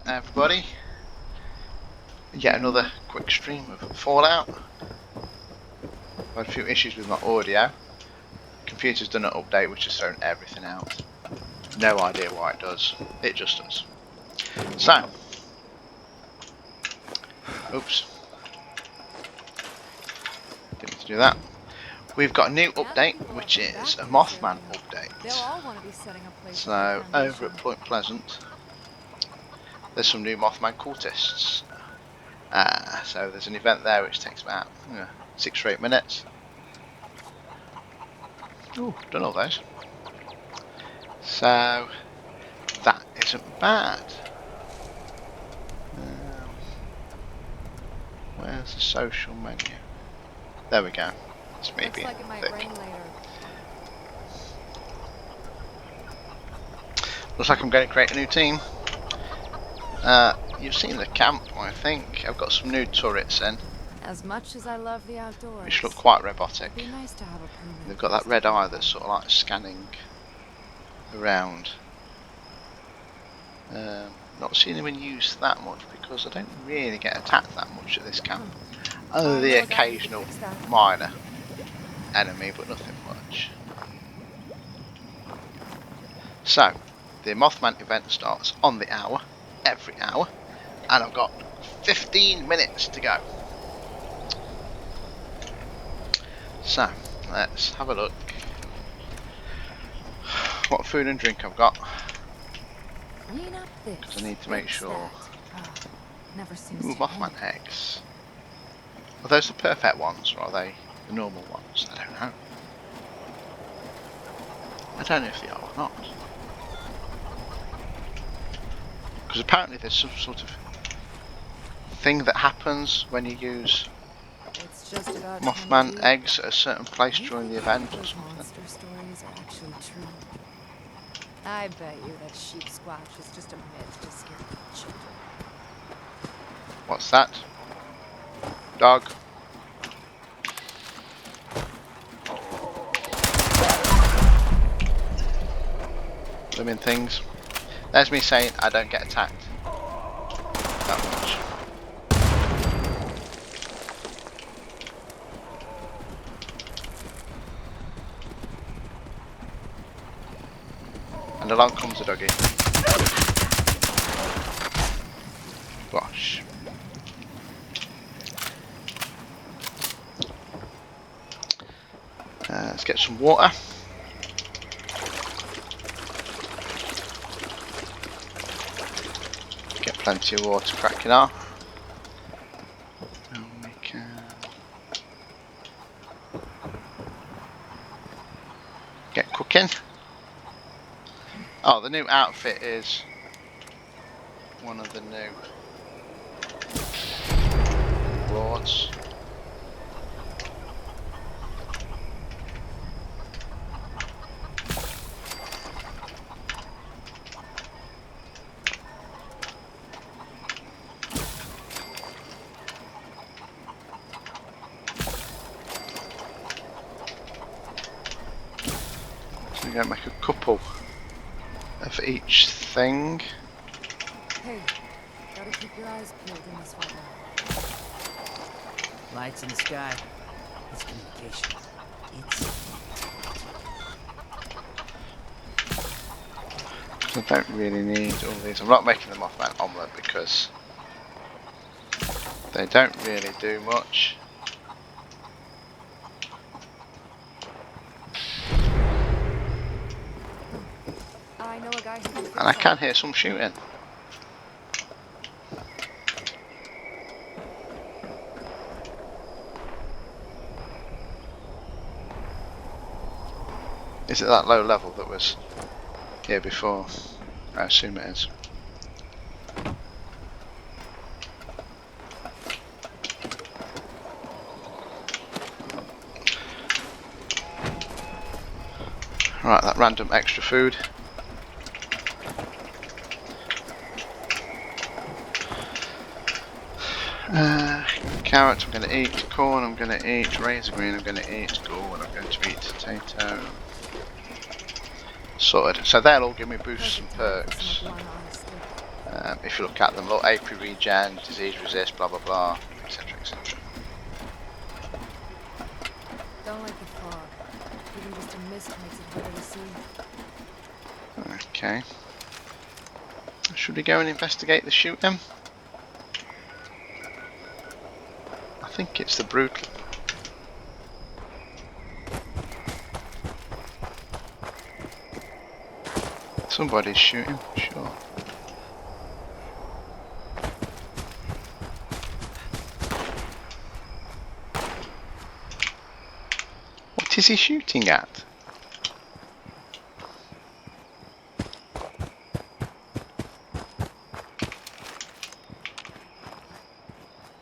everybody. Yet another quick stream of Fallout. I've had a few issues with my audio. Computer's done an update which has thrown everything out. No idea why it does. It just does. So, oops. Didn't mean to do that. We've got a new update, which is a Mothman update. So, over at Point Pleasant, there's some new Mothman cultists. So there's an event there which takes about 6 or 8 minutes. Ooh, done all those. So that isn't bad. Where's the social menu? There we go. It's me being thick. Looks like I'm going to create a new team. You've seen the camp, I think. I've got some new turrets in. As much as I love the outdoors, which look quite robotic. it'd be nice to have a They've got that red eye that's sort of like scanning around. Not seen anyone use that much because I don't really get attacked that much at this camp. Other the occasional minor enemy, but nothing much. So, the Mothman event starts on the hour, every hour, and I've got 15 minutes to go. So, let's have a look what food and drink I've got, because I need to make sure. Ooh, Mothman eggs. Are those the perfect ones, or are they the normal ones? I don't know. I don't know if they are or not. Because apparently there's some sort of thing that happens when you use Mothman eggs at a certain place during the event or something. Monster stories are actually true. I bet you that sheep squatch is just a myth to scare children. What's that? Dog. Living things. There's me saying I don't get attacked that much. And along comes a doggy. Gosh. Let's get some water. Get plenty of water cracking off. And we can get cooking. Oh, the new outfit is one of the new lords. So we're going to make a couple of each thing. Hey, gotta keep your eyes peeled in this weather. Lights in the sky. It's communication. I don't really need all these. I'm not making them Mothman omelette because they don't really do much. I know a guy who And I can hear some shooting. Is it that low level that was here before? I assume it is. Right, that random extra food. Carrots I'm going to eat, corn I'm going to eat, razor green I'm going to eat, gourd I'm going to eat, potato. Sorted. So they'll all give me boosts and perks. If you look at them, look, AP regen, disease resist, blah blah blah, etc. etc. Don't like the fog. Even just a mist makes it harder to see. Okay. Should we go and investigate the shoot then? I think it's the brutal. Somebody's shooting, sure. What is he shooting at?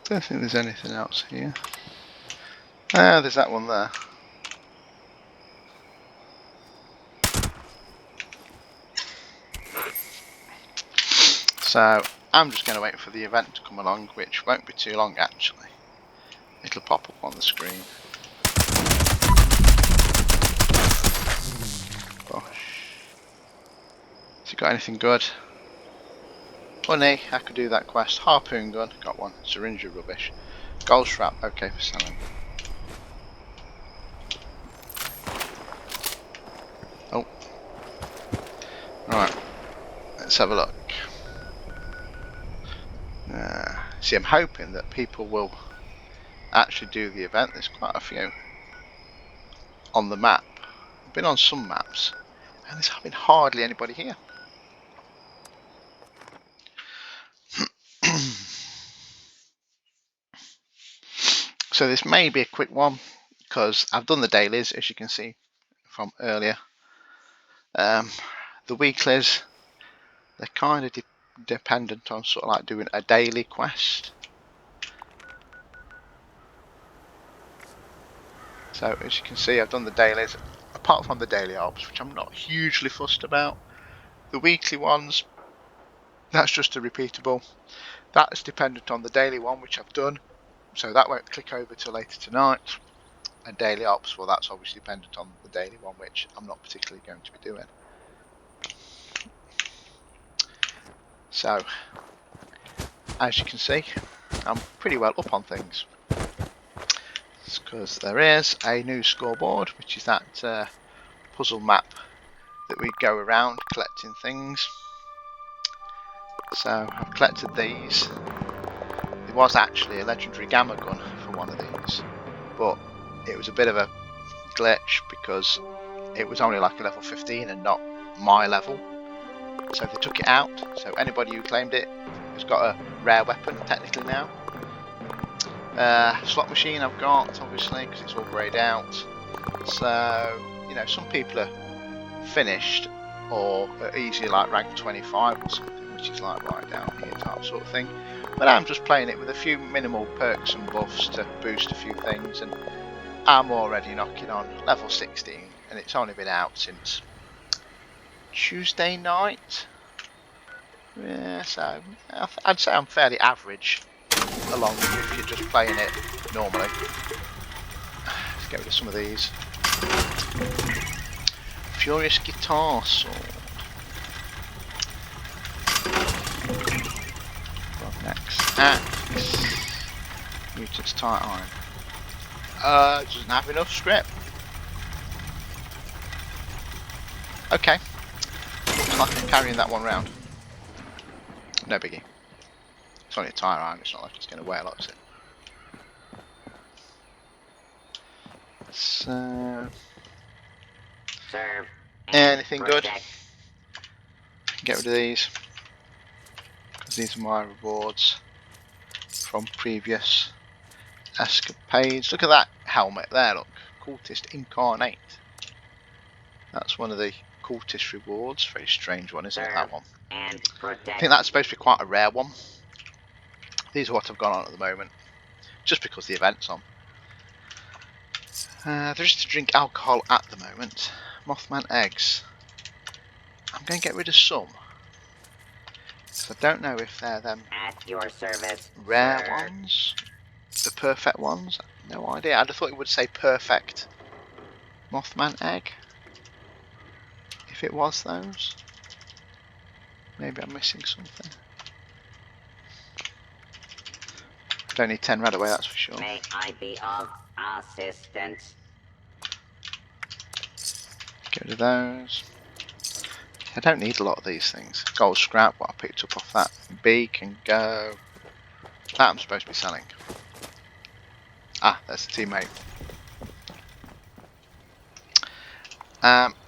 Don't think there's anything else here. Ah, there's that one there. So I'm just going to wait for the event to come along, which won't be too long actually. It'll pop up on the screen. Gosh. Has he got anything good? Honey, I could do that quest. Harpoon gun, got one. Syringe of rubbish. Gold strap, okay for selling. Oh. Right, let's have a look. See, I'm hoping that people will actually do the event. There's quite a few on the map. I've been on some maps and there's been hardly anybody here. So this may be a quick one because I've done the dailies, as you can see from earlier. The weeklies, they're kind of dependent on sort of like doing a daily quest. So as you can see, I've done the dailies, apart from the daily ops, which I'm not hugely fussed about. The weekly ones, that's just a repeatable. That's dependent on the daily one, which I've done, so that won't click over till later tonight. And daily ops, well, that's obviously dependent on the daily one, which I'm not particularly going to be doing. So, as you can see, I'm pretty well up on things. Because there is a new scoreboard, which is that puzzle map that we go around collecting things. So I've collected these. There was actually a legendary gamma gun for one of these, but it was a bit of a glitch because it was only like a level 15 and not my level. So they took it out, so anybody who claimed it has got a rare weapon technically now. Slot machine I've got, obviously, because it's all greyed out. So, you know, some people are finished or are easily like rank 25 or something, which is like right down here type sort of thing. But I'm just playing it with a few minimal perks and buffs to boost a few things, and I'm already knocking on level 16, and it's only been out since Tuesday night. Yeah, so I'd say I'm fairly average along if you're just playing it normally. Let's get rid of some of these. Furious guitar sword. Next axe. Mutant's tight iron. Doesn't have enough script. Okay. Looks like I'm carrying that one round. No biggie. It's only a tire iron, it's not like it's going to wear a lot, is it? So... Serve. Anything good? Protect. Get rid of these. Because these are my rewards from previous escapades. Look at that helmet there, look. Cultist Incarnate. That's one of the cultist rewards. Very strange one, isn't it, that one? And I protect. think that's supposed to be quite a rare one. These are what I've got on at the moment. Just because the event's on. There is to drink alcohol at the moment. Mothman eggs. I'm going to get rid of some. So I don't know if they're them At your service. rare sir. ones. The perfect ones. No idea. I'd have thought it would say perfect Mothman egg. If it was those. Maybe I'm missing something. Don't need 10 right away, that's for sure. May I be of assistance? Get rid of those. I don't need a lot of these things. Gold scrap, what I picked up off that. B can go. That I'm supposed to be selling. Ah, there's the teammate.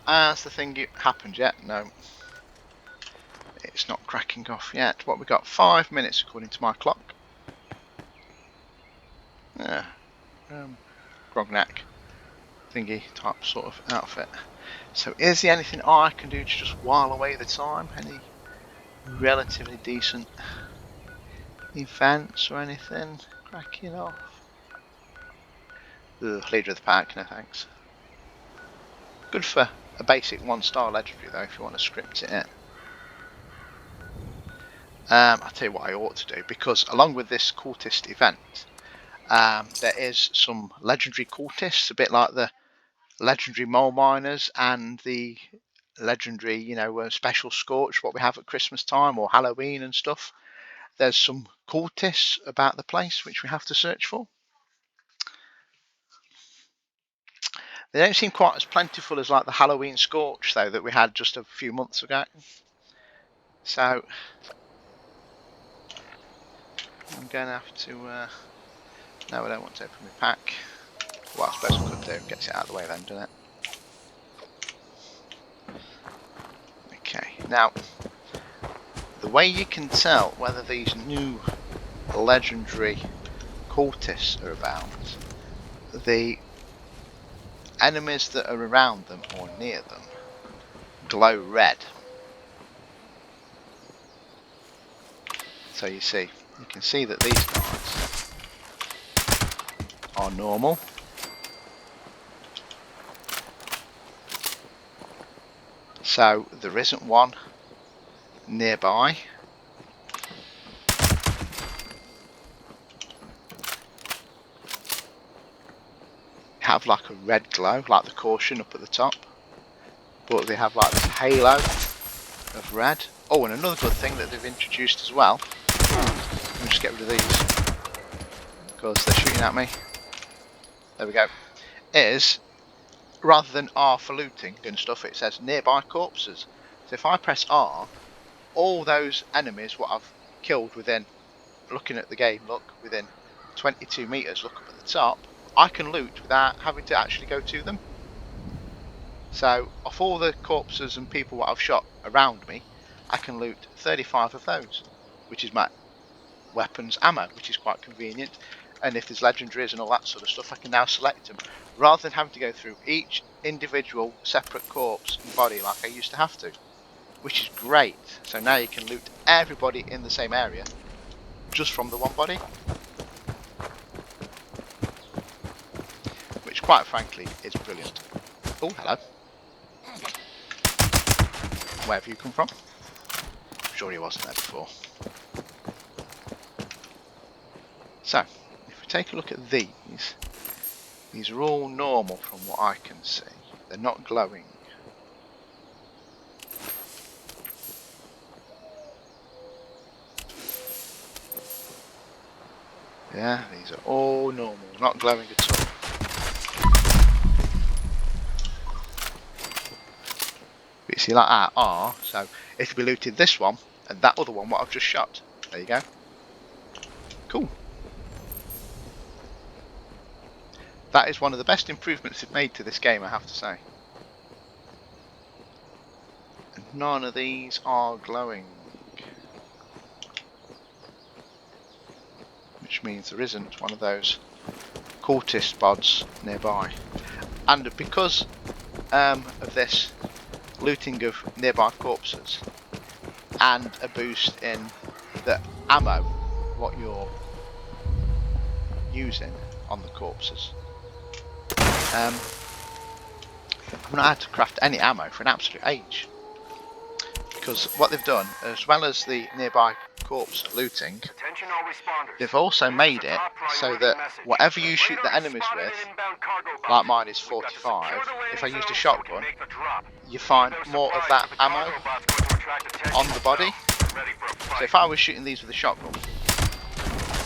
Has the thing happened yet? No. It's not cracking off yet. What we got? 5 minutes according to my clock. Yeah. Grognak thingy type sort of outfit. So is there anything I can do to just while away the time? Any relatively decent events or anything? Cracking off. Ugh, leader of the pack, no thanks. Good for a basic 1-star legendary though, if you want to script it in. I'll tell you what I ought to do, because along with this cultist event, there is some legendary cultists, a bit like the legendary mole miners and the legendary, you know, special scorch, what we have at Christmas time or Halloween and stuff. There's some cultists about the place which we have to search for. They don't seem quite as plentiful as like the Halloween scorch though that we had just a few months ago. So I'm going to have to. No, I don't want to open my pack. Well, I suppose I could do. Gets it out of the way then, doesn't it? Okay, now the way you can tell whether these new legendary cultists are about, the enemies that are around them or near them glow red. So you can see that these guys are normal. So there isn't one nearby. Have like a red glow, like the caution up at the top, but they have like this halo of red. Oh, and another good thing that they've introduced as well, let me just get rid of these because they're shooting at me. There we go. Is rather than R for looting and stuff, it says nearby corpses. So if I press R, all those enemies what I've killed within, looking at the game, look, within 22 meters, look up at the top, I can loot without having to actually go to them. So off all the corpses and people what I've shot around me, I can loot 35 of those, which is my weapons ammo, which is quite convenient. And if there's legendaries and all that sort of stuff, I can now select them rather than having to go through each individual separate corpse and body like I used to have to, which is great. So now you can loot everybody in the same area just from the one body, which quite frankly is brilliant. Oh, hello. Where have you come from? I'm sure he wasn't there before. So, if we take a look at these are all normal from what I can see. They're not glowing. Yeah, these are all normal, not glowing at all. But you see, like that are, so it'll be looted this one and that other one what I've just shot. There you go. Cool. That is one of the best improvements they've made to this game, I have to say. And none of these are glowing. Which means there isn't one of those cultist bods nearby. And because of this looting of nearby corpses and a boost in the ammo what you're using on the corpses, I've not had to craft any ammo for an absolute age, because what they've done, as well as the nearby corpse looting, they've also made it so that whatever you shoot the enemies with, like mine is 45, if I used a shotgun, you find more of that ammo on the body. So if I was shooting these with a shotgun,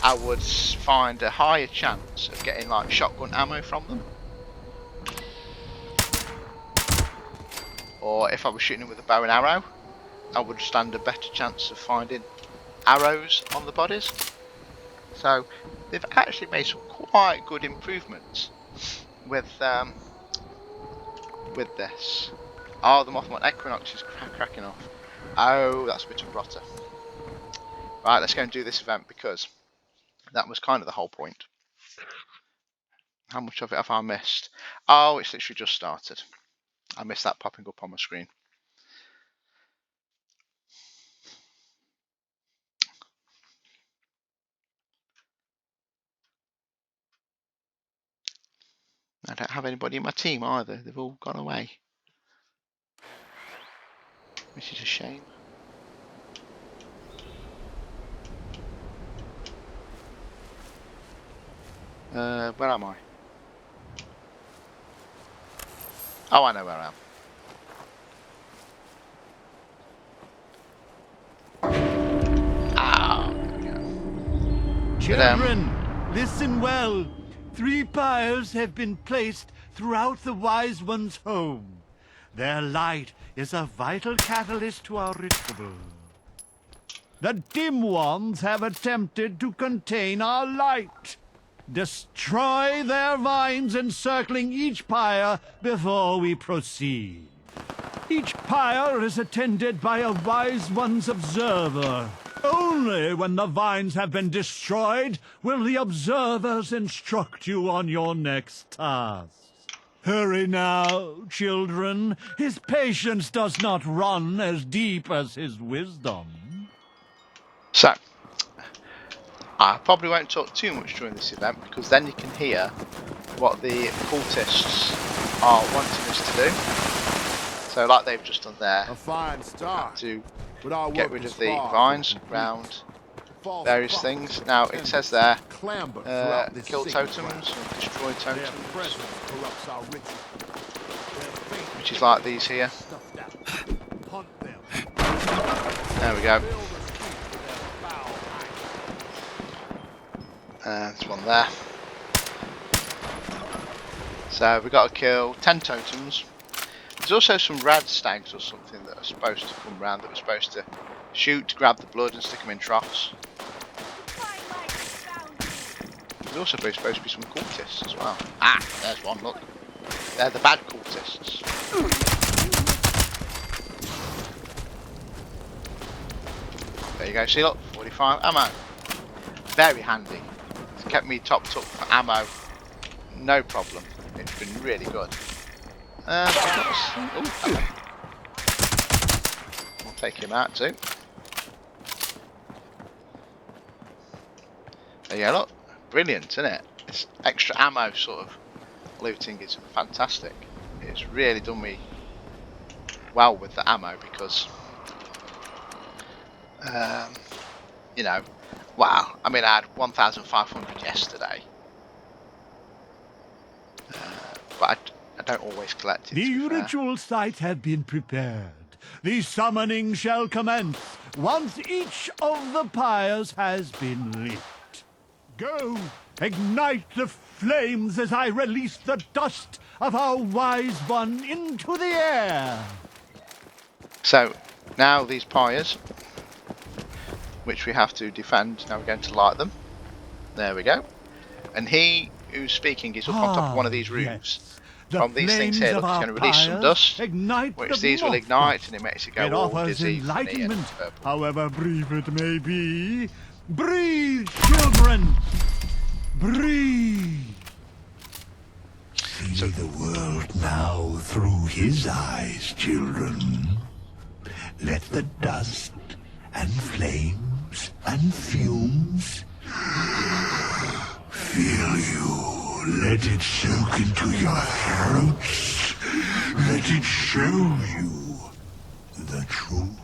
I would find a higher chance of getting like shotgun ammo from them. Or if I was shooting with a bow and arrow, I would stand a better chance of finding arrows on the bodies. So they've actually made some quite good improvements with this. Oh, the Mothman Equinox is cracking off. Oh, that's a bit of rotter. Right, let's go and do this event because that was kind of the whole point. How much of it have I missed? Oh, it's literally just started. I missed that popping up on my screen. I don't have anybody in my team either. They've all gone away, which is a shame. Where am I? Oh, I know where I am. Children, listen well. 3 pyres have been placed throughout the Wise One's home. Their light is a vital catalyst to our ritual. The dim ones have attempted to contain our light. Destroy their vines encircling each pyre before we proceed. Each pyre is attended by a Wise One's observer. Only when the vines have been destroyed will the observers instruct you on your next task. Hurry now, children. His patience does not run as deep as his wisdom. So, I probably won't talk too much during this event because then you can hear what the cultists are wanting us to do. So, like they've just done there, A fine start. to But our get work rid is of the far from vines complete. around False various prophets things. Now, it says there, clamber throughout this kill sacred totems, ground. or destroy Their totems, presence corrupts our ritual. Their faith which is like these here. stuffed out. Hunt them. There we go. Fill the streets with their foul eyes. There's one there. So we've got to kill 10 totems. There's also some rad stags or something that are supposed to come round that we're supposed to shoot, grab the blood and stick them in troughs. There's also supposed to be some cultists as well. Ah, there's one, look. They're the bad cultists. There you go, see look, 45 ammo. Very handy. It's kept me topped up for ammo. No problem. It's been really good. I'll take him out too. There you go, look. Brilliant, isn't it? This extra ammo sort of looting is fantastic. It's really done me well with the ammo because, you know, wow. I mean, I had 1,500 yesterday. But I don't always collect it. The ritual sites have been prepared. The summoning shall commence once each of the pyres has been lit. Go, ignite the flames as I release the dust of our Wise One into the air. So, now these pyres, which we have to defend, now we're going to light them. There we go. And he who's speaking is up on top of one of these roofs. Yes. From these things here, look, it's going to release some dust, which these will ignite, and it makes it go all offers dizzy, funny, and enlightenment, purple. however brief it may be. Breathe, children! Breathe! See the world now through his eyes, children. Let the dust and flames and fumes fill you. Let it soak into your throats. Let it show you the truth.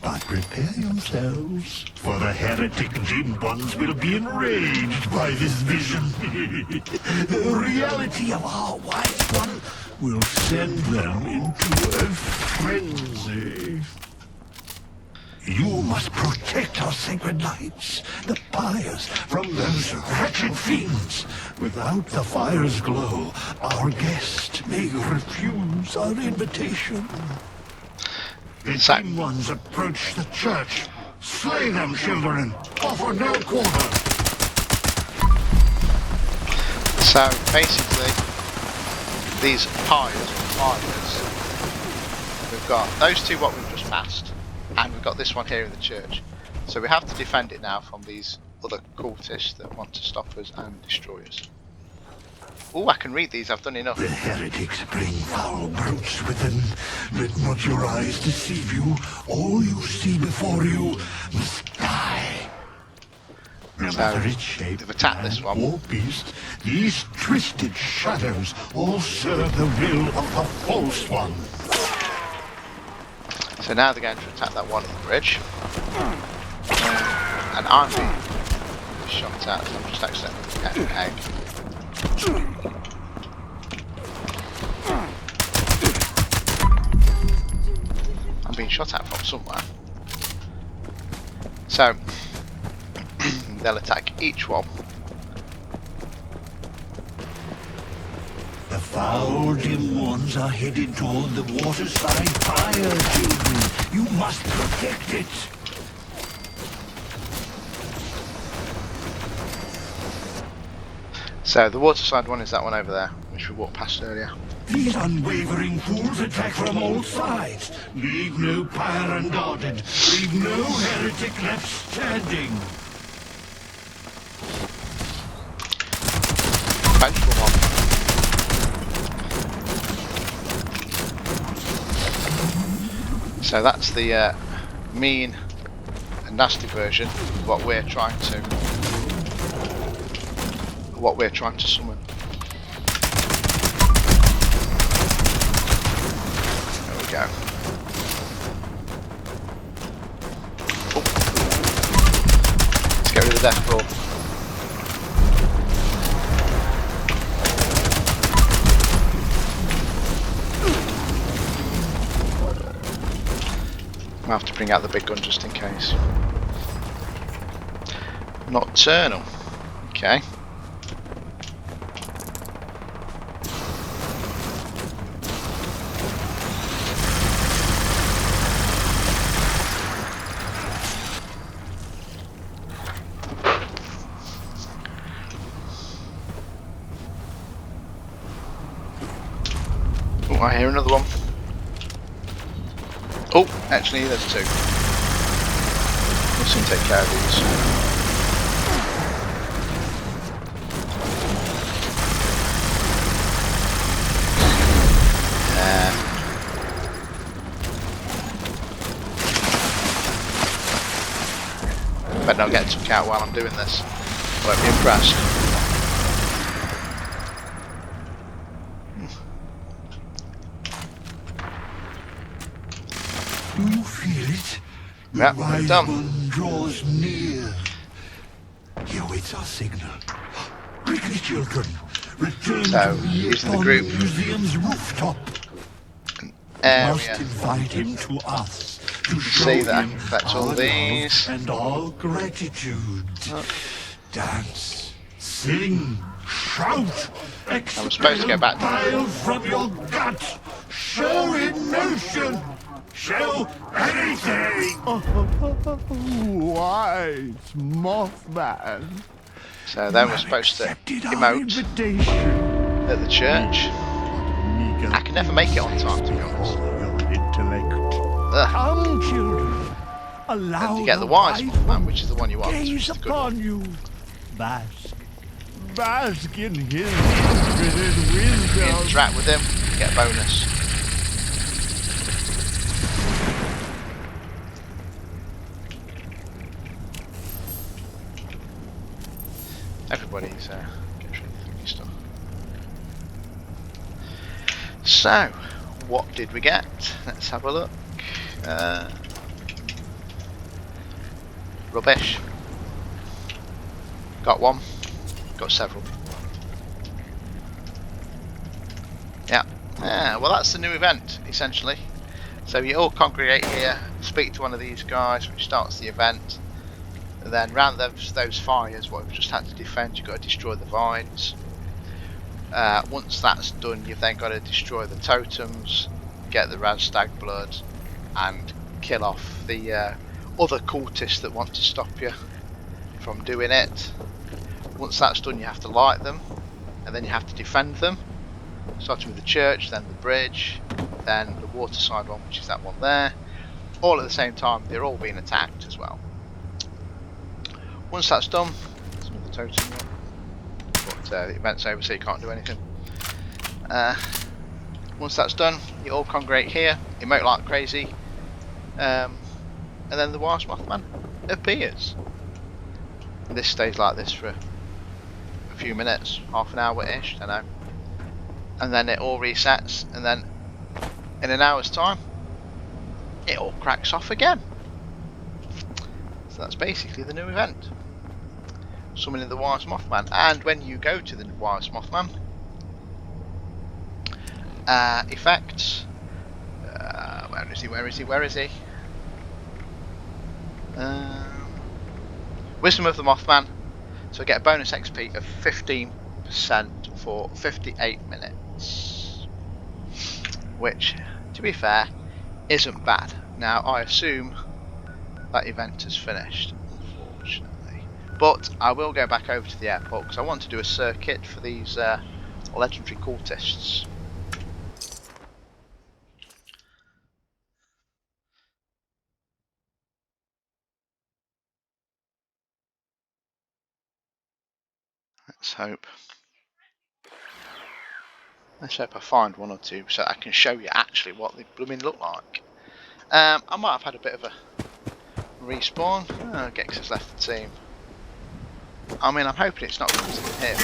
But prepare yourselves, for the heretic dim ones will be enraged by this vision. The reality of our Wise One will send them into a frenzy. You must protect our sacred lights, the pyres, from those wretched fiends. Without the fire's glow, our guest may refuse our invitation. The dim ones approach the church. Slay them, children. Offer no quarter. So basically, these pyres, we've got those two what we've just passed, and we've got this one here in the church. So we have to defend it now from these other cultists that want to stop us and destroy us. Oh, I can read these, I've done enough. The heretics bring foul brutes with them. Let not your eyes deceive you. All you see before you must die. No matter its shape, they've attacked this one. or beast, these twisted shadows all serve the will of the false one. So now they're going to attack that one on the bridge. And I'm being shot at, so I'm just accidentally getting an egg. I'm being shot at from somewhere. So they'll attack each one. The foul dim ones are headed toward the waterside fire, children. You must protect it. So the waterside one is that one over there, which we walked past earlier. These unwavering fools attack from all sides. Leave no pyre unguarded. Leave no heretic left standing. Vengeful one. So that's the mean and nasty version of what we're trying to summon. There we go. Oh. Let's get rid of the death roll. I'll have to bring out the big gun just in case. Nocturnal. Okay. Oh, I hear another one. Oh, actually there's two. We'll soon take care of these. Better not get took out while I'm doing this. I won't be impressed. Do you feel it? The Yeah, we're wise done. one draws near. He awaits our signal. Quickly, children. Return So, to me using the upon group. the museum's rooftop. Must Area. invite him to us to show see that. him That's all our these. love and our gratitude. Dance, sing, shout, I'm supposed to go back to expel from your gut. Show emotion. Show anything. Why, it's Mothman. So then we're supposed to Accepted our emote invitation. at the church. I can never make it on time, to be honest. Your intellect. Ugh. Come, children. Allow And you get the wise Mothman, which is the one you want. Which gaze is the good one. upon you. Bask. Bask in his infinite wisdom. Interact with him, get a bonus. Everybody's getting thingy stuff. So, what did we get? Let's have a look. Rubbish. Got one. Got several. Yeah. Well, that's the new event, essentially. So you all congregate here, speak to one of these guys, which starts the event. And then round those fires, what we've just had to defend, you've got to destroy the vines. Once that's done, you've then got to destroy the totems, get the Razstag blood, and kill off the other cultists that want to stop you from doing it. Once that's done, you have to light them, and then you have to defend them, starting with the church, then the bridge, then the waterside one, which is that one there. All at the same time, they're all being attacked as well. Once that's done, there's another totem one, but the event's over, so you can't do anything. Once that's done, you all congregate here, emote like crazy, and then the Wise Mothman appears. And this stays like this for a few minutes, half an hour-ish, I don't know. And then it all resets, and then in an hour's time, it all cracks off again. So that's basically the new event. Summoning the Wise Mothman. And when you go to the Wise Mothman, effects, where is he? Wisdom of the Mothman. So I get a bonus XP of 15% for 58 minutes. Which, to be fair, isn't bad. Now I assume that event is finished, unfortunately. But I will go back over to the airport because I want to do a circuit for these legendary cultists. Let's hope. Let's hope I find one or two so I can show you actually what they blooming look like. I might have had a bit of a respawn. Oh, Gex has left the team. I mean, I'm hoping it's not because of him.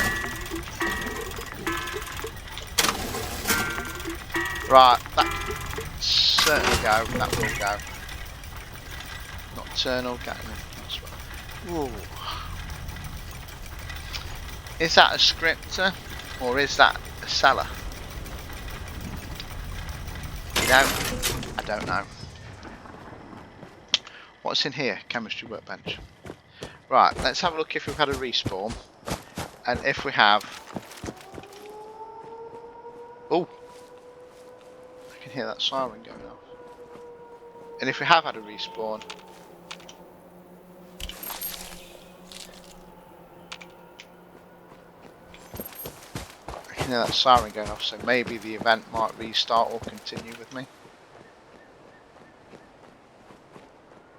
Right, that can certainly go. That will go. Nocturnal Gatling as well. Ooh. Is that a scripter or is that a seller? You know, I don't know. What's in here? Chemistry workbench. Right, let's have a look if we've had a respawn. And if we have... Oh! I can hear that siren going off. And if we have had a respawn... I can hear that siren going off, so maybe the event might restart or continue with me.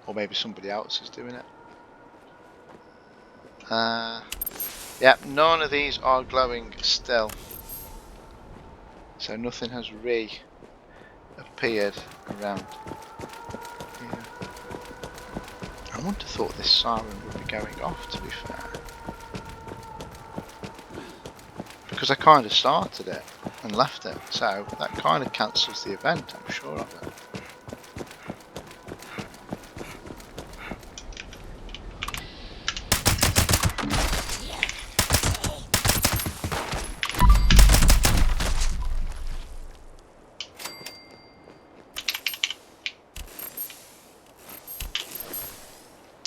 Or maybe somebody else is doing it. Yep, none of these are glowing still. So nothing has reappeared around here. I wouldn't have thought this siren would be going off, to be fair. Because I kind of started it and left it, so that kind of cancels the event, I'm sure of it.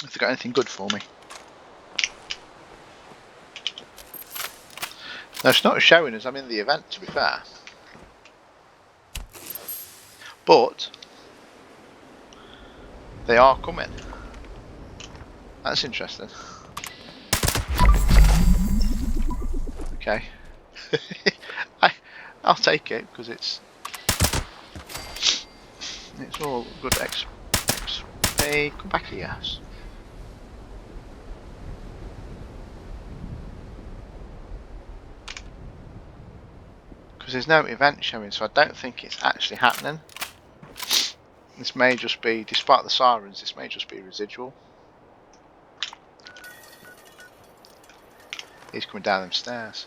Have they got anything good for me? No, it's not showing us I'm in the event, to be fair. But they are coming. That's interesting. Okay. I'll take it because it's all good XP. Come back here. Because there's no event showing, so I don't think it's actually happening. This may just be, despite the sirens, this may just be residual. He's coming down them stairs.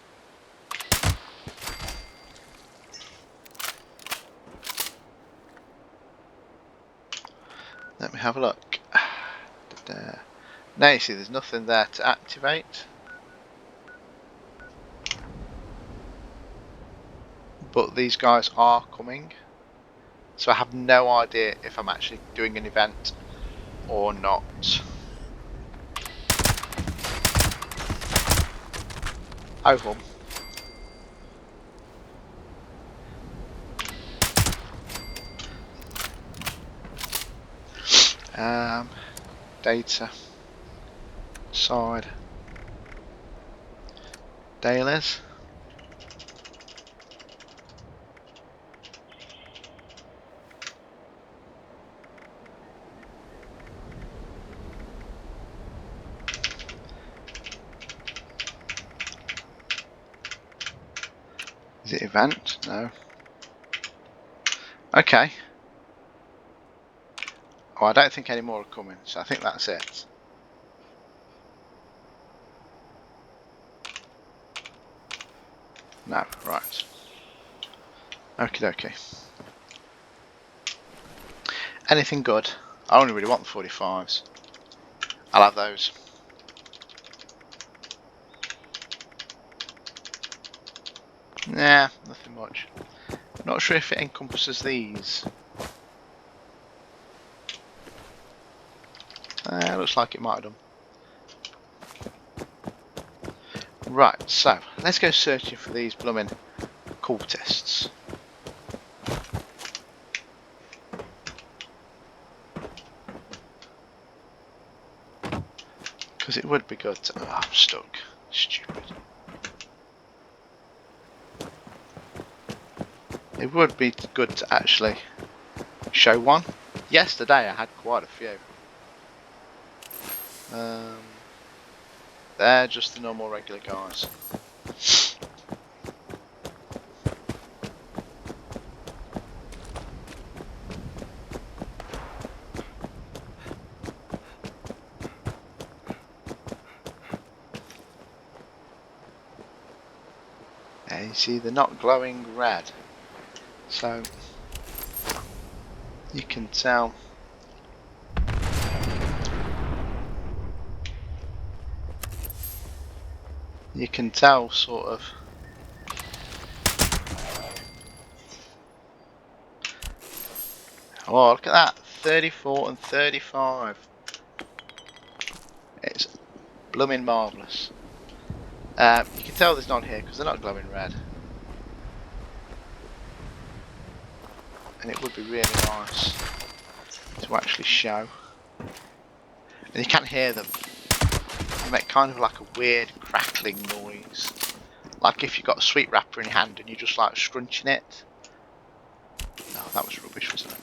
Let me have a look. Now you see there's nothing there to activate. But these guys are coming. So I have no idea if I'm actually doing an event or not. Ho hum. Data. Side. Dailies. Is it event? No. Okay. Oh, I don't think any more are coming, so I think that's it. No, right. Okie dokie. Anything good? I only really want the 45s. I'll have those. Nah, nothing much. Not sure if it encompasses these. Looks like it might have done. Right, so let's go searching for these blooming cultists. Because it would be good to... Oh, I'm stuck. Stupid. It would be good to actually show one. Yesterday I had quite a few. They're just the normal regular guys. And you see they're not glowing red. So you can tell. You can tell sort of. Oh, look at that. 34 and 35. It's blooming marvellous. You can tell there's none here because they're not glowing red. And it would be really nice to actually show. And you can't hear them. They make kind of like a weird crackling noise. Like if you got a sweet wrapper in your hand and you're just like scrunching it. No, that was rubbish, wasn't it?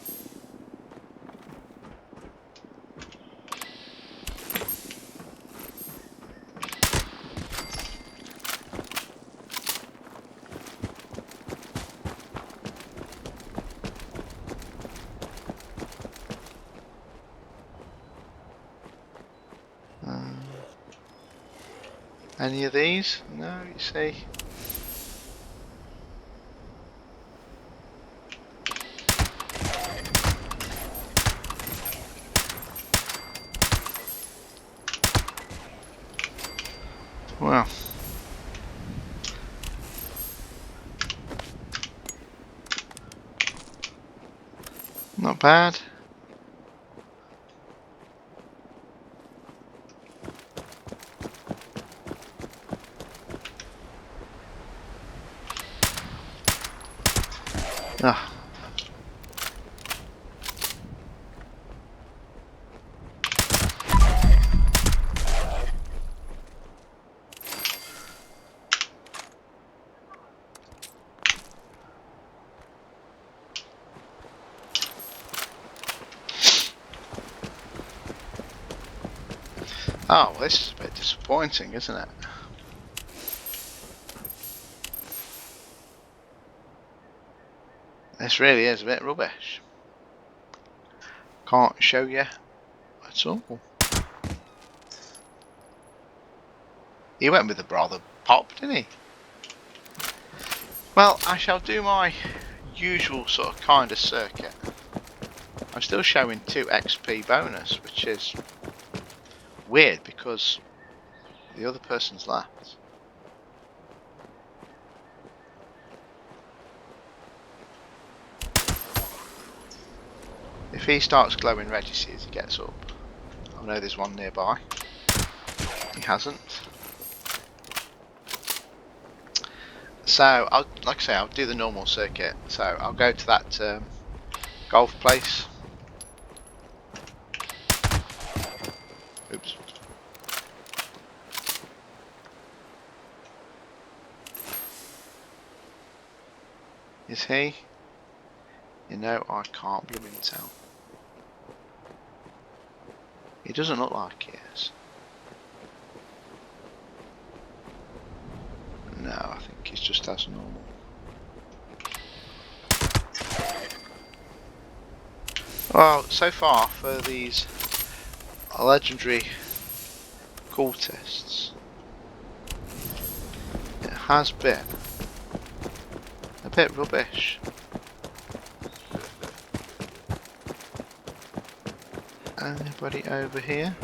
Any of these? No, you see. Well. Not bad. Ah. Oh, well, this is a bit disappointing, isn't it? This really is a bit rubbish. Can't show you at all. He went with the brother pop, didn't he? Well, I shall do my usual sort of kind of circuit. I'm still showing 2 XP bonus, which is weird because the other person's left. he starts glowing red, you see, as he gets up. I know there's one nearby. He hasn't. So, like I say, I'll do the normal circuit. So, I'll go to that golf place. Oops. Is he? You know, I can't blooming tell. He doesn't look like he is. No, I think he's just as normal. Well, so far for these legendary cultists, it has been a bit rubbish. Anybody over here?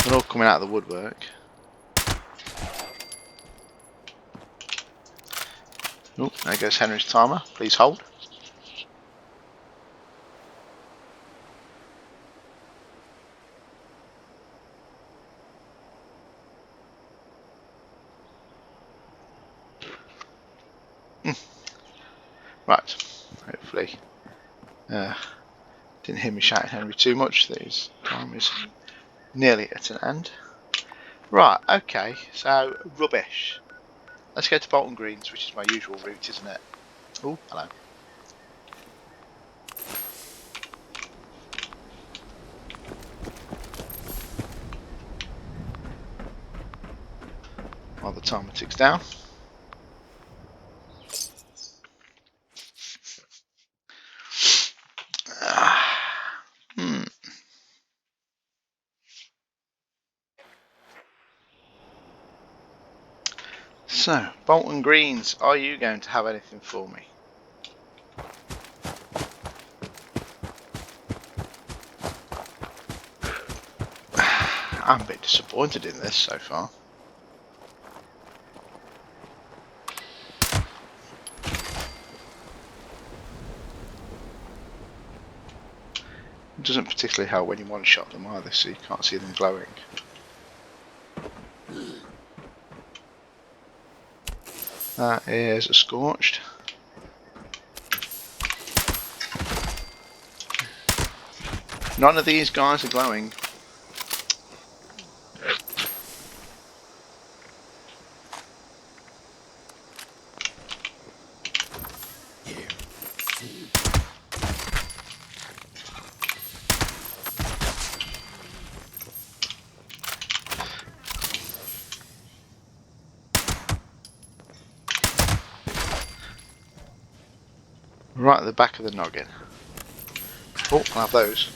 They're all coming out of the woodwork. Oh, there goes Henry's timer. Please hold. Right, hopefully didn't hear me shouting Henry too much. His time is nearly at an end. Right, okay, so rubbish. Let's go to Bolton Greens, which is my usual route, isn't it? Oh, hello. While the timer ticks down. So, Bolton Greens, are you going to have anything for me? I'm a bit disappointed in this so far. It doesn't particularly help when you one-shot them either, so you can't see them glowing. That is a scorched. None of these guys are glowing. Right at the back of the noggin. Oh, I'll have those.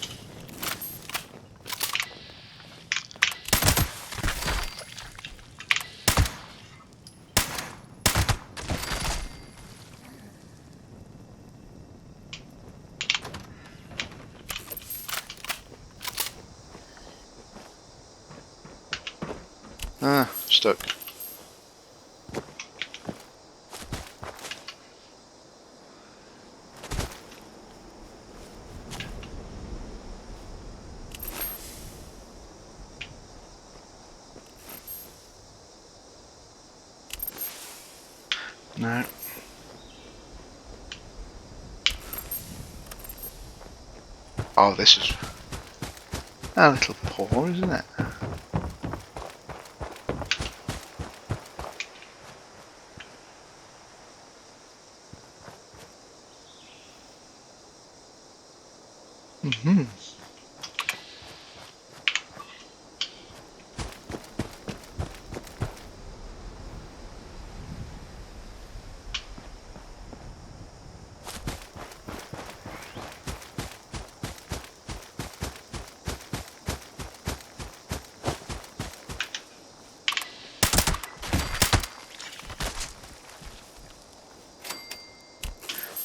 Ah, stuck. No. Oh, this is a little poor, isn't it? Mm-hmm.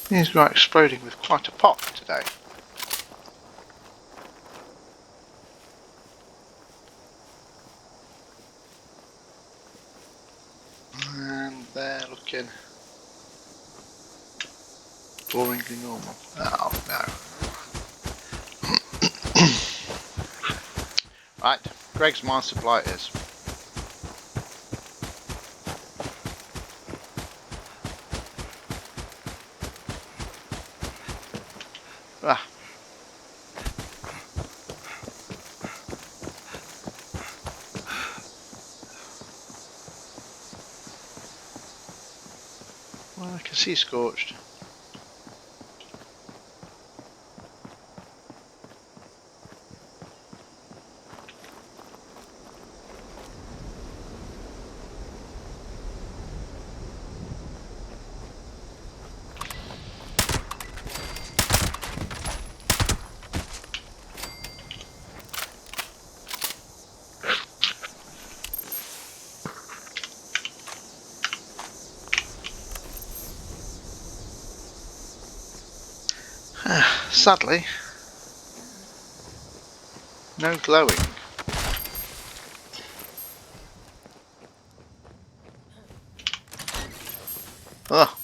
These are exploding with quite a pop today. And they're looking boringly normal. Oh no. Right, Greg's mine supply is. Ah. Well, I can see scorched. Sadly, no glowing. Oh.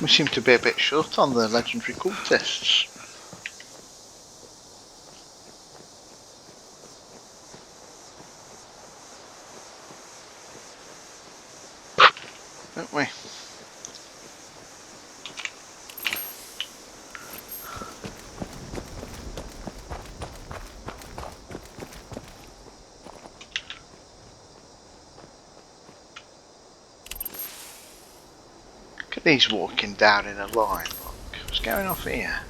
We seem to be a bit short on the legendary cultists. Don't we? Look at these walking down in a line, look. What's going off here?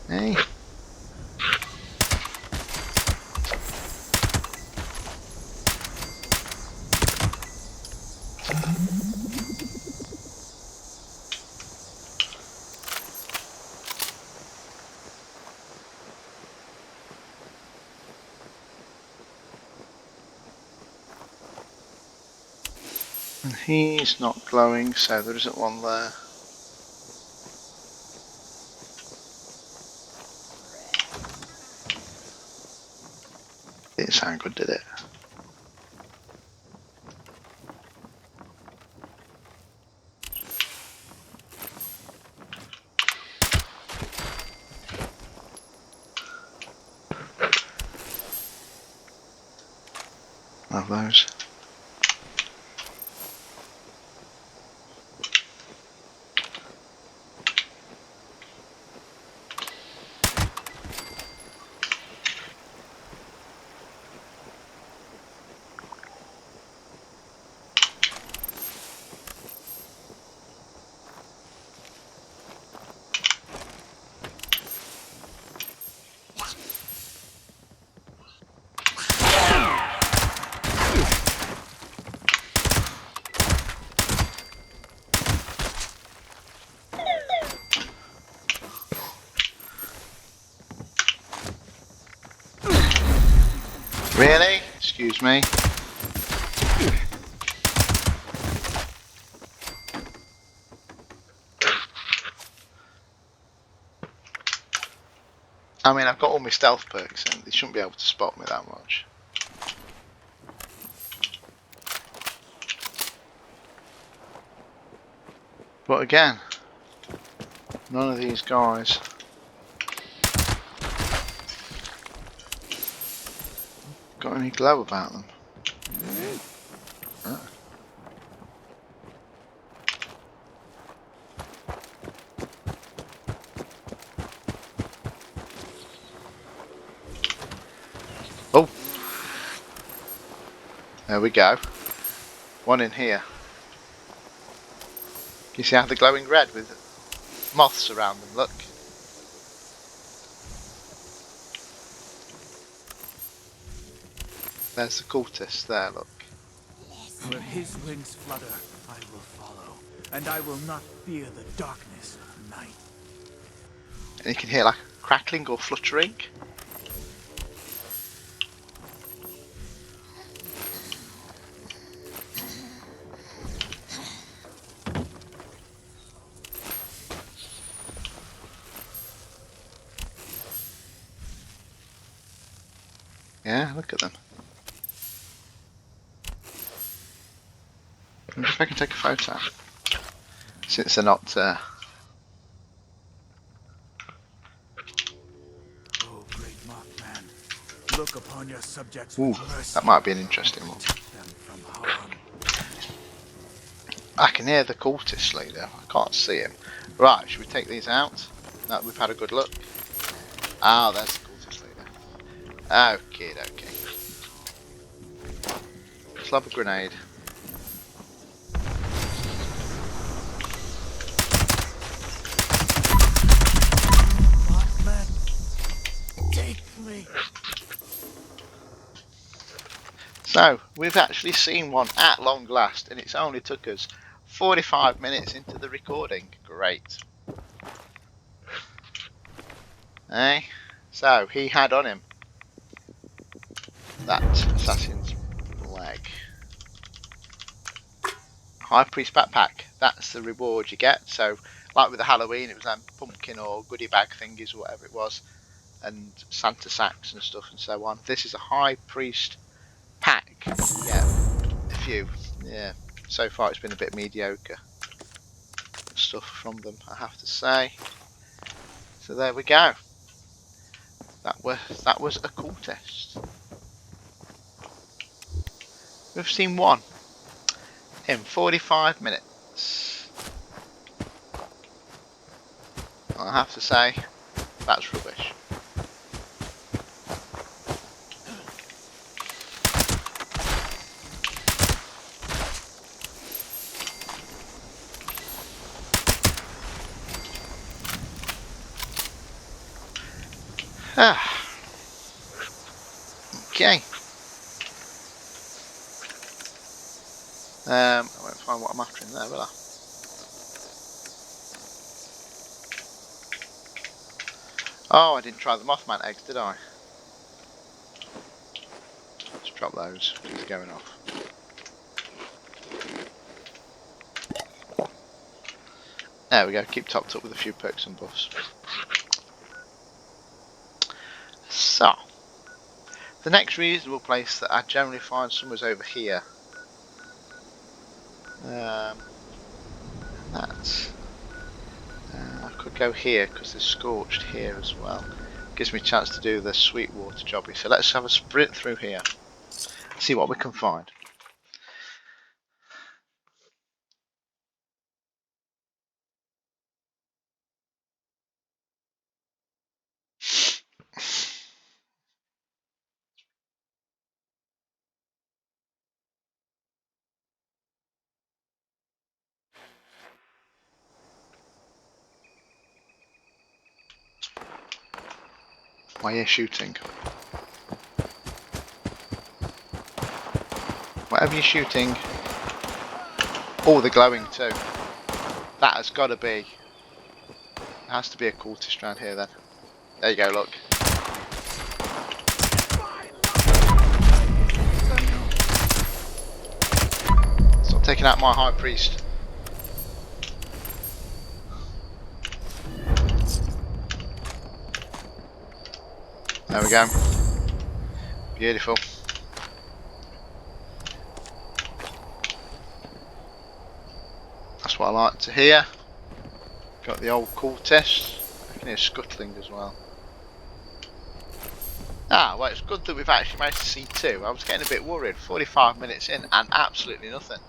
Hey? And he's not glowing, so there isn't one there. Didn't sound good, did it? Love those. Really? Excuse me. I mean, I've got all my stealth perks and they shouldn't be able to spot me that much. But again, none of these guys got any glow about them. Oh, there we go. One in here. You see how they're glowing red with moths around them, look. There's the cultist there, look. Where his wings flutter, I will follow, and I will not fear the darkness of night. And you can hear like crackling or fluttering. Yeah, look at them. I wonder if I can take a photo. Since they're not... Oh, great Mothman, look upon your subjects ooh, with mercy. that might be an interesting one. Protect them from harm. I can hear the cultist leader. I can't see him. Right, should we take these out? Now that we've had a good look. Ah, there's the cultist leader. Okay, okay. Let's lob a grenade. Mothman, take me. So, we've actually seen one at long last, and it's only took us 45 minutes into the recording. Great. Eh? So, he had on him that assassin's leg. High Priest backpack. That's the reward you get. So, like with the Halloween, it was them pumpkin or goodie bag thingies or whatever it was, and Santa sacks and stuff and so on. This is a High Priest pack. Yeah, a few. Yeah, so far it's been a bit mediocre stuff from them, I have to say. So there we go. That was a cool test. We've seen one in 45 minutes. I have to say, that's rubbish. Ah. Okay. I won't find what I'm after in there, will I? Oh, I didn't try the Mothman eggs, did I? Let's drop those. It's going off. There we go. Keep topped up with a few perks and buffs. So, the next reasonable place that I generally find somewhere's over here. I could go here because there's scorched here as well. Gives me a chance to do the Sweetwater jobby. So let's have a sprint through here. See what we can find. Why are you shooting? Whatever you're shooting. Oh, they're glowing too. That has got to be. There has to be a cultist around here then. There you go, look. Stop taking out my high priest. There we go. Beautiful. That's what I like to hear. Got the old cultist. I can hear scuttling as well. Ah, well, it's good that we've actually managed to see two. I was getting a bit worried. 45 minutes in and absolutely nothing.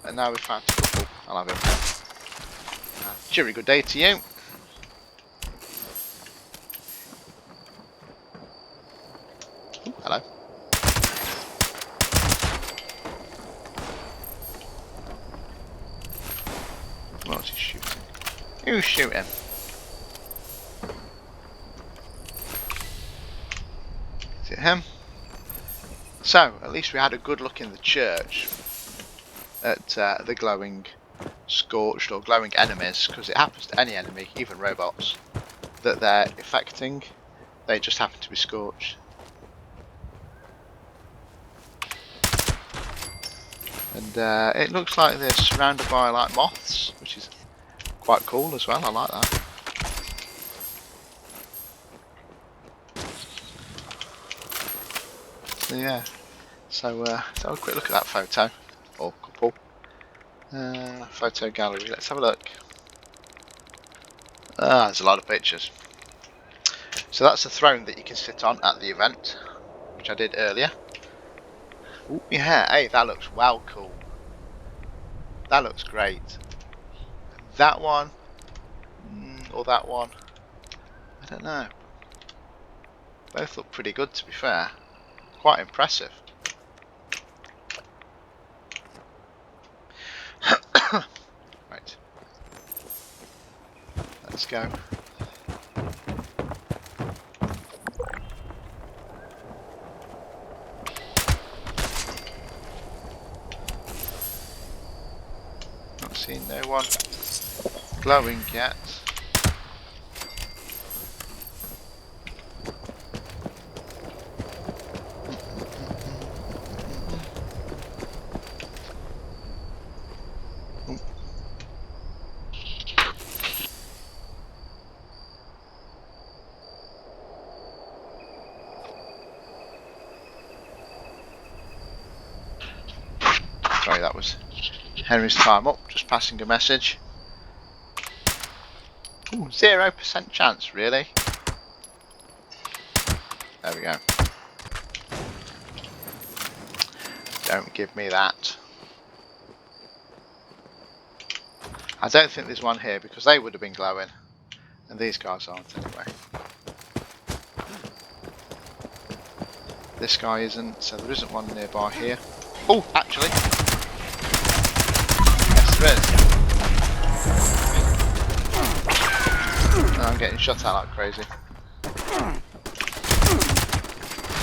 And now we've found a couple. I'll have it. Cheery good day to you. Ooh, hello. What's he shooting? Who's shooting? Is it him? So, at least we had a good look in the church at the glowing, scorched or glowing enemies, because it happens to any enemy, even robots, that they're affecting. They just happen to be scorched. And it looks like they're surrounded by like moths, which is quite cool as well. I like that. So yeah, so let's have a quick look at that photo, or couple. Photo gallery, let's have a look. There's a lot of pictures. So that's the throne that you can sit on at the event, which I did earlier. Ooh, yeah, hey, that looks well cool. That looks great. That one, or that one, I don't know. Both look pretty good, to be fair. Quite impressive. Right. Let's go. Not seen no one glowing yet. Sorry, that was Henry's time up, just passing a message. Ooh, 0% chance, really? There we go. Don't give me that. I don't think there's one here because they would have been glowing. And these guys aren't anyway. This guy isn't, so there isn't one nearby here. Oh, actually. Yes, there is. Oh, I'm getting shot at like crazy.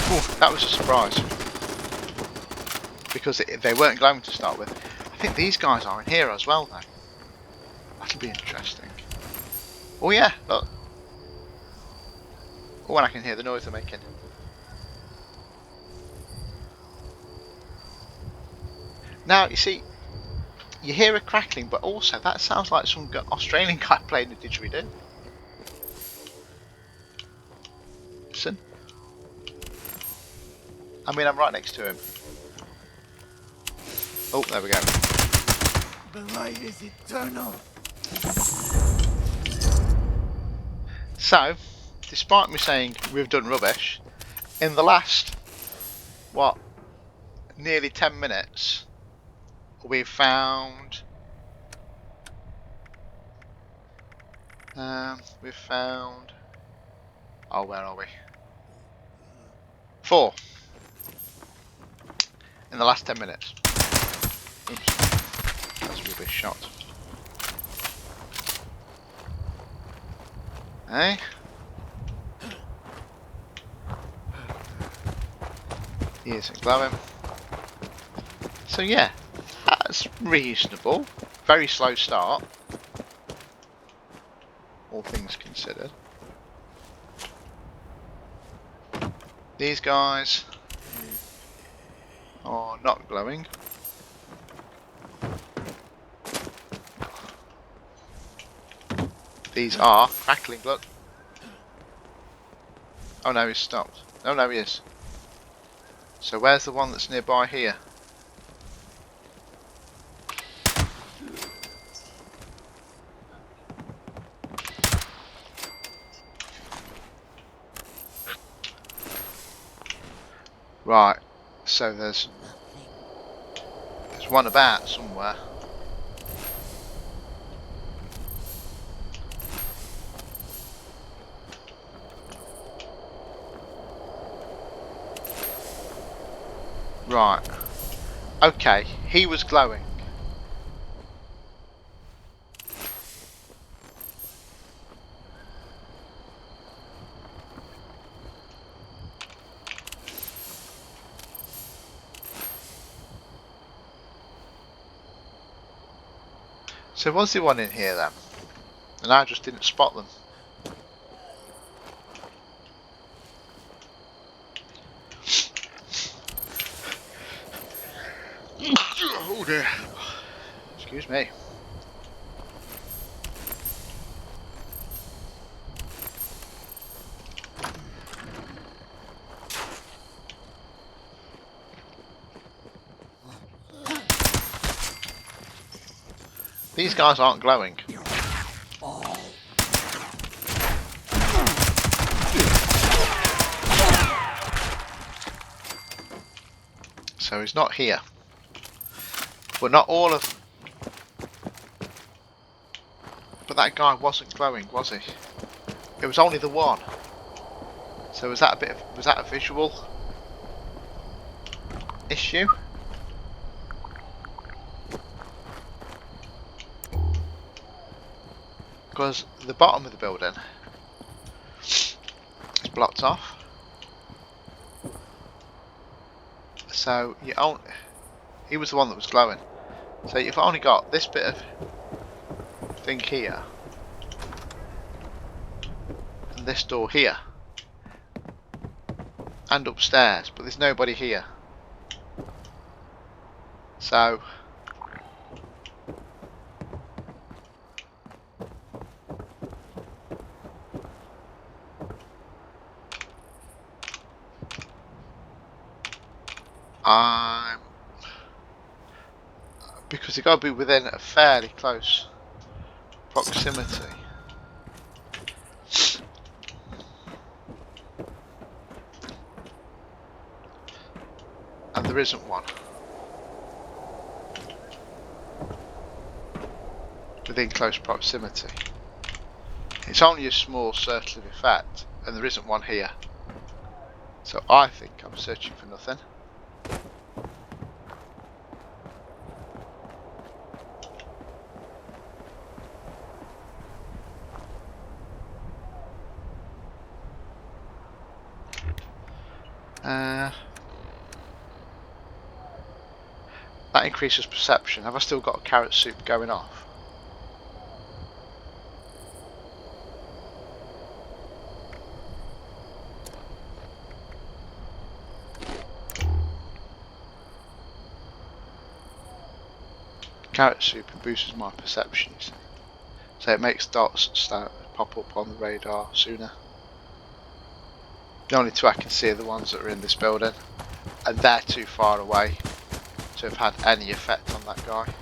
Oh, that was a surprise. Because they weren't glowing to start with. I think these guys are in here as well, though. That'll be interesting. Oh yeah, look. Oh, and I can hear the noise they're making. Now, you see, you hear a crackling, but also that sounds like some Australian guy playing a didgeridoo. Listen. I mean, I'm right next to him. Oh, there we go. The light is eternal. So, despite me saying we've done rubbish, in the last, what, nearly 10 minutes, we've found, oh, where are we? 4. In the last 10 minutes. Oops, that's a rubbish shot. Eh? He isn't glowing. So yeah, that's reasonable. Very slow start, all things considered. These guys are not glowing. These are crackling, look. Oh no, he's stopped. Oh no, he is. So where's the one that's nearby here? Right, so there's one about somewhere. Right. Okay, he was glowing. So was there one in here then? And I just didn't spot them. Oh dear. Excuse me. These guys aren't glowing. So he's not here. But not all of them. But that guy wasn't glowing, was he? It was only the one. So was that a visual issue? Because the bottom of the building is blocked off. So he was the one that was glowing. So you've only got this bit of thing here and this door here and upstairs, but there's nobody here. So because you've got to be within a fairly close proximity. And there isn't one within close proximity. It's only a small circle of effect, and there isn't one here. So I think I'm searching for nothing. That increases perception. Have I still got a carrot soup going off? Carrot soup boosts my perception, you see. So it makes dots pop up on the radar sooner. The only two I can see are the ones that are in this building, and they're too far away to have had any effect on that guy.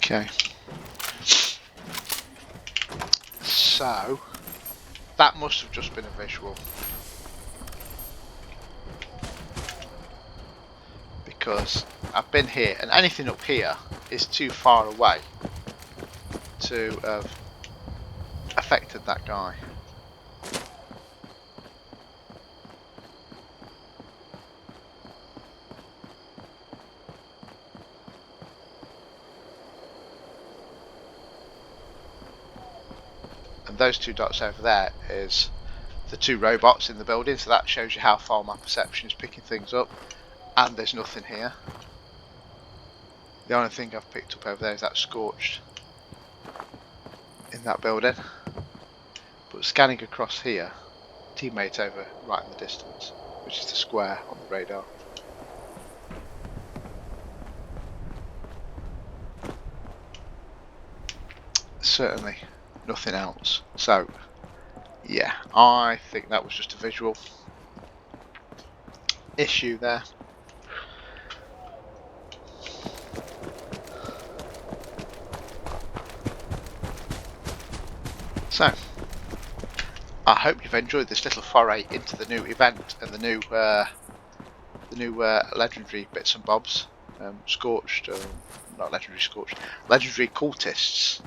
Okay, so that must have just been a visual, because I've been here and anything up here is too far away to have affected that guy. Those two dots over there is the two robots in the building, so that shows you how far my perception is picking things up, and there's nothing here. The only thing I've picked up over there is that scorched in that building, but scanning across here, teammate over right in the distance, which is the square on the radar. Certainly nothing else. So yeah, I think that was just a visual issue there. So I hope you've enjoyed this little foray into the new event and the new legendary bits and bobs. Scorched, not legendary scorched, legendary cultists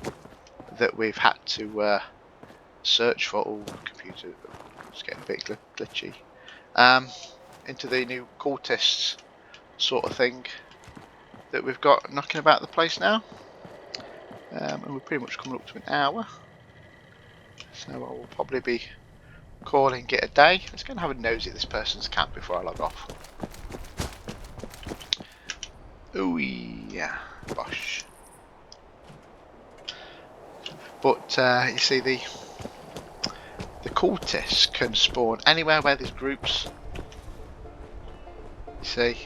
that we've had to search for. Oh, computer, it's getting a bit glitchy. Into the new cultists sort of thing that we've got knocking about the place now. And we're pretty much coming up to an hour. So I will probably be calling it a day. Let's go and have a nosy at this person's camp before I log off. Ooh yeah, bosh. But you see, the cultists can spawn anywhere where there's groups. You see,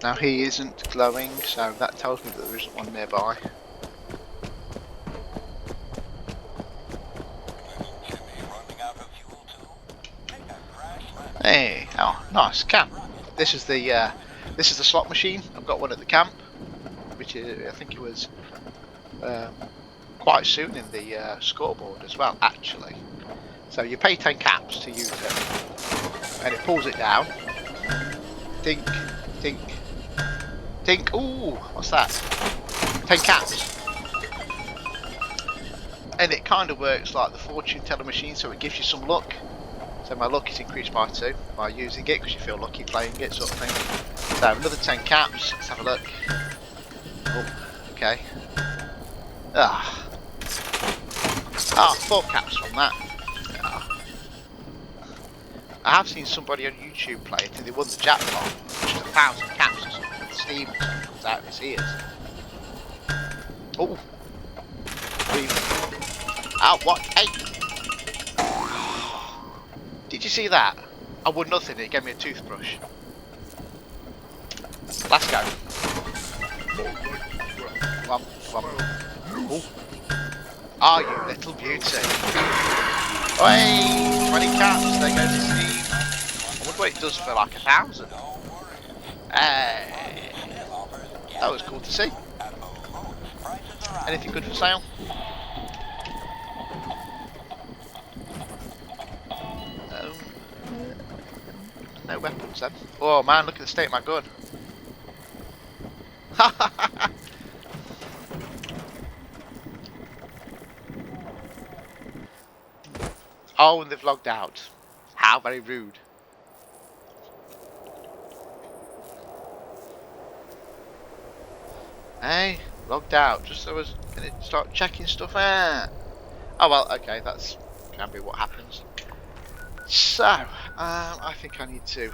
now he isn't glowing, so that tells me that there isn't one nearby. Hey, oh, nice camp. This is the slot machine. I've got one at the camp, which is, I think it was quite soon in the scoreboard as well, actually. So you pay 10 caps to use it, and it pulls it down. Dink, dink, dink. Ooh, what's that? 10 caps. And it kind of works like the fortune teller machine, so it gives you some luck. So my luck is increased by 2 by using it, because you feel lucky playing it, sort of thing. So another 10 caps. Let's have a look. Oh, okay. Ah, 4 caps from that. Ah. I have seen somebody on YouTube play it, and they won the jackpot, which is 1,000 caps or something. Steam comes out of his ears. Oh, oh, what? Hey! Did you see that? I won nothing, it gave me a toothbrush. Let's go. Come on. Oh. Oh, you little beauty. Hey, 20 caps, there goes the Steve. I wonder what it does for like 1,000. Hey, that was cool to see. Anything good for sale? No weapons then. Oh man, look at the state of my gun. Oh, and they've logged out. How very rude. Hey, logged out. Just so I was going to start checking stuff out. Oh well, okay, that's can be what happens. So, I think I need to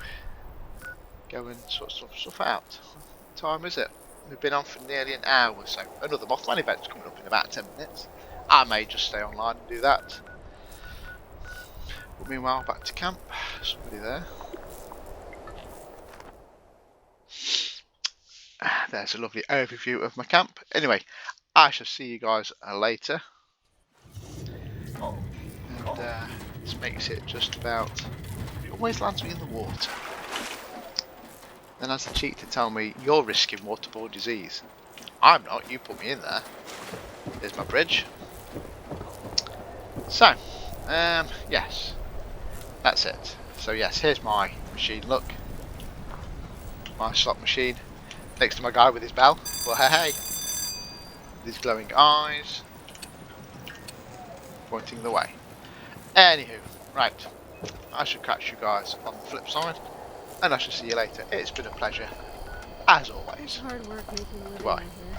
go and sort stuff out. What time is it? We've been on for nearly an hour, so another Mothman event's coming up in about 10 minutes. I may just stay online and do that. But meanwhile, back to camp. Somebody there. There's a lovely overview of my camp. Anyway, I shall see you guys later. And this makes it just about... It always lands me in the water. Then has the cheek to tell me you're risking waterborne disease. I'm not, you put me in there. There's my bridge. So, yes. That's it. So yes, here's my machine, look. My slot machine. Next to my guy with his bell. Well, hey. With his glowing eyes. Pointing the way. Anywho, right. I shall catch you guys on the flip side. And I shall see you later. It's been a pleasure, as always. Hard work making a living Goodbye. out here.